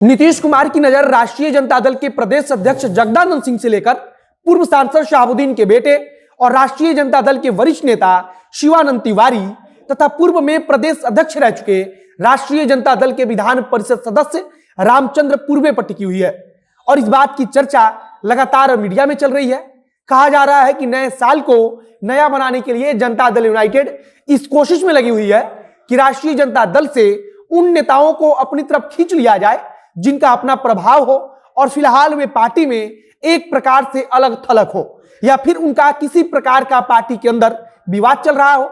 नीतीश कुमार की नजर राष्ट्रीय जनता दल के प्रदेश अध्यक्ष जगदानंद सिंह से लेकर पूर्व सांसद शहाबुद्दीन के बेटे और राष्ट्रीय जनता दल के वरिष्ठ नेता शिवानंद तिवारी तथा पूर्व में प्रदेश अध्यक्ष रह चुके राष्ट्रीय जनता दल के विधान परिषद सदस्य रामचंद्र पूर्वे पर टिकी हुई है। और इस बात की चर्चा लगातार मीडिया में चल रही है। कहा जा रहा है कि नए साल को नया बनाने के लिए जनता दल यूनाइटेड इस कोशिश में लगी हुई है कि राष्ट्रीय जनता दल से उन नेताओं को अपनी तरफ खींच लिया जाए जिनका अपना प्रभाव हो और फिलहाल वे पार्टी में एक प्रकार से अलग थलग हो, या फिर उनका किसी प्रकार का पार्टी के अंदर विवाद चल रहा हो।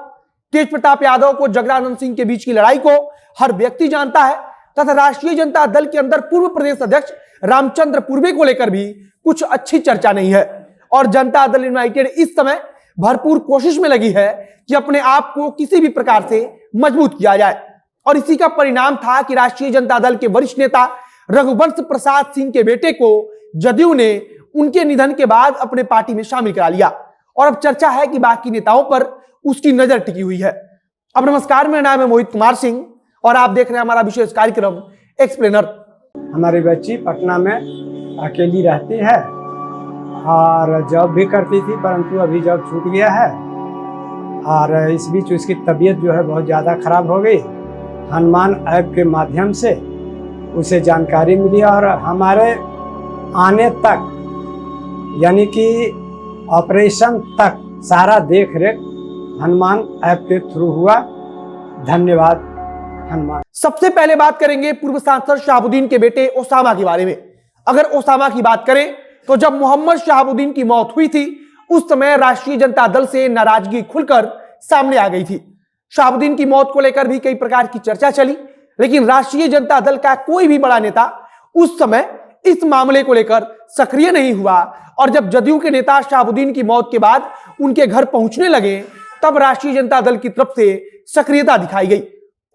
तेज प्रताप यादव को जगदानंद सिंह के बीच की लड़ाई को हर व्यक्ति जानता है तथा राष्ट्रीय जनता दल के अंदर पूर्व प्रदेश अध्यक्ष रामचंद्र पूर्वे को लेकर भी कुछ अच्छी चर्चा नहीं है। और जनता दल यूनाइटेड इस समय भरपूर कोशिश में लगी है कि अपने आप को किसी भी प्रकार से मजबूत किया जाए। और इसी का परिणाम था कि राष्ट्रीय जनता दल के वरिष्ठ नेता रघुवंश प्रसाद सिंह के बेटे को जदयू ने उनके निधन के बाद अपने पार्टी में शामिल करा लिया। और अब चर्चा है कि बाकी नेताओं पर उसकी नजर टिकी हुई है। अब नमस्कार, मेरा नाम है मोहित कुमार सिंह और आप देख रहे हैं हमारा विशेष कार्यक्रम एक्सप्लेनर। हमारी बच्ची पटना में अकेली रहती है और जॉब भी करती थी, परंतु अभी जॉब छूट गया है और इस बीच उसकी तबीयत जो है बहुत ज़्यादा खराब हो गई। हनुमान ऐप के माध्यम से उसे जानकारी मिली और हमारे आने तक यानी कि ऑपरेशन तक सारा देख रेख हनुमान ऐप के थ्रू हुआ। धन्यवाद हनुमान। सबसे पहले बात करेंगे पूर्व सांसद शहाबुद्दीन के बेटे ओसामा के बारे में। अगर ओसामा की बात करें तो जब मोहम्मद शहाबुद्दीन की मौत हुई थी उस समय राष्ट्रीय जनता दल से नाराजगी खुलकर सामने आ गई थी। शहाबुद्दीन की मौत को लेकर भी कई प्रकार की चर्चा चली, लेकिन राष्ट्रीय जनता दल का कोई भी बड़ा नेता उस समय इस मामले को लेकर सक्रिय नहीं हुआ। और जब जदयू के नेता शहाबुद्दीन की मौत के बाद उनके घर पहुंचने लगे तब राष्ट्रीय जनता दल की तरफ से सक्रियता दिखाई गई।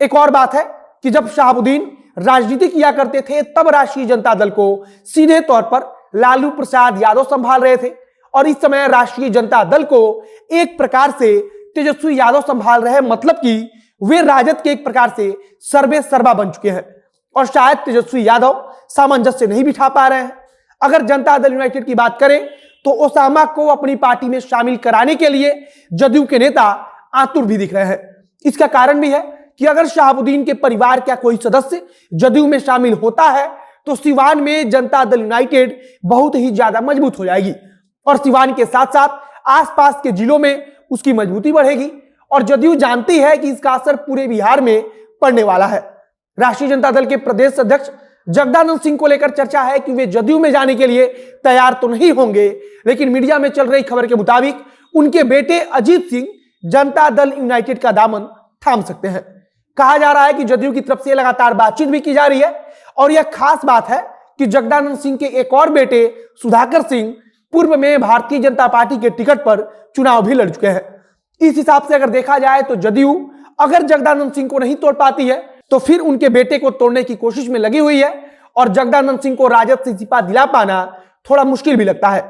एक और बात है कि जब शहाबुद्दीन राजनीति किया करते थे तब राष्ट्रीय जनता दल को सीधे तौर पर लालू प्रसाद यादव संभाल रहे थे और इस समय राष्ट्रीय जनता दल को एक प्रकार से तेजस्वी यादव संभाल रहे हैं, मतलब कि वे राजद के एक प्रकार से सर्वे सर्वा बन चुके हैं और शायद तेजस्वी यादव सामंजस्य नहीं बिठा पा रहे हैं। अगर जनता दल यूनाइटेड की बात करें तो ओसामा को अपनी पार्टी में शामिल कराने के लिए जदयू के नेता आतुर भी दिख रहे हैं। इसका कारण भी है कि अगर शहाबुद्दीन के परिवार का कोई सदस्य जदयू में शामिल होता है तो सिवान में जनता दल यूनाइटेड बहुत ही ज्यादा मजबूत हो जाएगी और सिवान के साथ साथ आसपास के जिलों में उसकी मजबूती बढ़ेगी। और जदयू जानती है कि इसका असर पूरे बिहार में पड़ने वाला है। राष्ट्रीय जनता दल के प्रदेश अध्यक्ष जगदानंद सिंह को लेकर चर्चा है कि वे जदयू में जाने के लिए तैयार तो नहीं होंगे, लेकिन मीडिया में चल रही खबर के मुताबिक उनके बेटे अजीत सिंह जनता दल यूनाइटेड का दामन थाम सकते हैं। कहा जा रहा है कि जदयू की तरफ से लगातार बातचीत भी की जा रही है और यह खास बात है कि जगदानंद सिंह के एक और बेटे सुधाकर सिंह पूर्व में भारतीय जनता पार्टी के टिकट पर चुनाव भी लड़ चुके हैं। इस हिसाब से अगर देखा जाए तो जदयू अगर जगदानंद सिंह को नहीं तोड़ पाती है तो फिर उनके बेटे को तोड़ने की कोशिश में लगी हुई है और जगदानंद सिंह को राजद से इस्तीफा दिला पाना थोड़ा मुश्किल भी लगता है।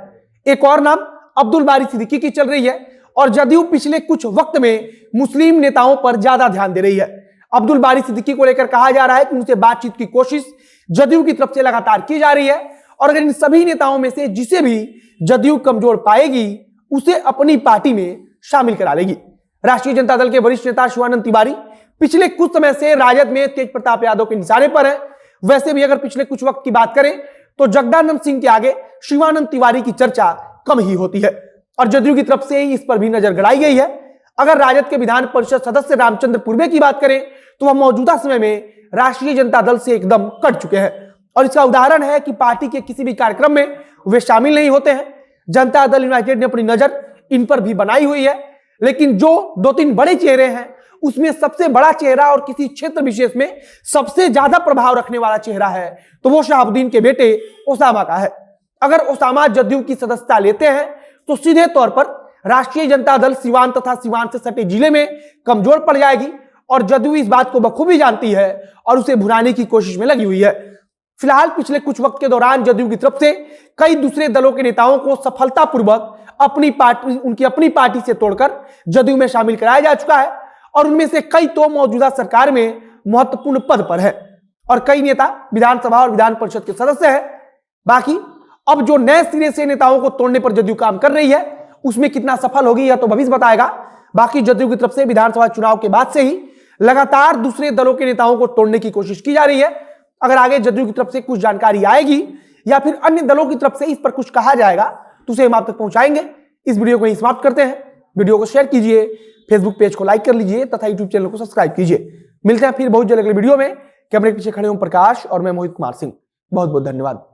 एक और नाम अब्दुल बारी सिद्दीकी की चल रही है और जदयू पिछले कुछ वक्त में मुस्लिम नेताओं पर ज्यादा ध्यान दे रही है। अब्दुल बारी सिद्दीकी को लेकर कहा जा रहा है कि उनसे बातचीत की कोशिश जदयू की तरफ से लगातार की जा रही है और अगर इन सभी नेताओं में से जिसे भी जदयू कमजोर पाएगी उसे अपनी पार्टी में शामिल करा लेगी। राष्ट्रीय जनता दल के वरिष्ठ नेता शिवानंद तिवारी पिछले कुछ समय से राजद में तेज प्रताप यादव के निशाने पर है। वैसे भी अगर पिछले कुछ वक्त की बात करें तो जगदानंद सिंह के आगे शिवानंद तिवारी की चर्चा कम ही होती है और जदयू की तरफ से ही इस पर भी नजर गड़ाई गई है। अगर राजद के विधान परिषद सदस्य रामचंद्र पूर्वे की बात करें तो वह मौजूदा समय में राष्ट्रीय जनता दल से एकदम कट चुके हैं और इसका उदाहरण है कि पार्टी के किसी भी कार्यक्रम में वे शामिल नहीं होते हैं। जनता दल यूनाइटेड ने अपनी नजर इन पर भी बनाई हुई है, लेकिन जो दो तीन बड़े चेहरे हैं उसमें सबसे बड़ा चेहरा और किसी क्षेत्र विशेष में सबसे ज्यादा प्रभाव रखने वाला चेहरा है तो वो शहाबुद्दीन के बेटे ओसामा का है। अगर ओसामा जदयू की सदस्यता लेते हैं तो सीधे तौर पर राष्ट्रीय जनता दल सिवान तथा सिवान से सटे जिले में कमजोर पड़ जाएगी और जदयू इस बात को बखूबी जानती है और उसे भुनाने की कोशिश में लगी हुई है। फिलहाल पिछले कुछ वक्त के दौरान जदयू की तरफ से कई दूसरे दलों के नेताओं को सफलतापूर्वक उनकी अपनी पार्टी से तोड़कर जदयू में शामिल कराया जा चुका है और उनमें से कई तो मौजूदा सरकार में महत्वपूर्ण पद पर है। और कई नेता विधानसभा और विधान परिषद के सदस्य हैं। बाकी अब जो नए सिरे से नेताओं को तोड़ने पर जदयू काम कर रही है उसमें कितना सफल होगी यह तो भविष्य बताएगा। बाकी जदयू की तरफ से विधानसभा चुनाव के बाद से ही लगातार दूसरे दलों के नेताओं को तोड़ने की कोशिश की जा रही है। अगर आगे जदयू की तरफ से कुछ जानकारी आएगी या फिर अन्य दलों की तरफ से इस पर कुछ कहा जाएगा तो उसे हम आप तक पहुंचाएंगे। इस वीडियो को यहीं समाप्त करते हैं। वीडियो को शेयर कीजिए, फेसबुक पेज को लाइक कर लीजिए तथा यूट्यूब चैनल को सब्सक्राइब कीजिए। मिलते हैं फिर बहुत जल्द अगले वीडियो में। कैमरे के पीछे खड़े ओम प्रकाश और मैं मोहित कुमार सिंह। बहुत बहुत धन्यवाद।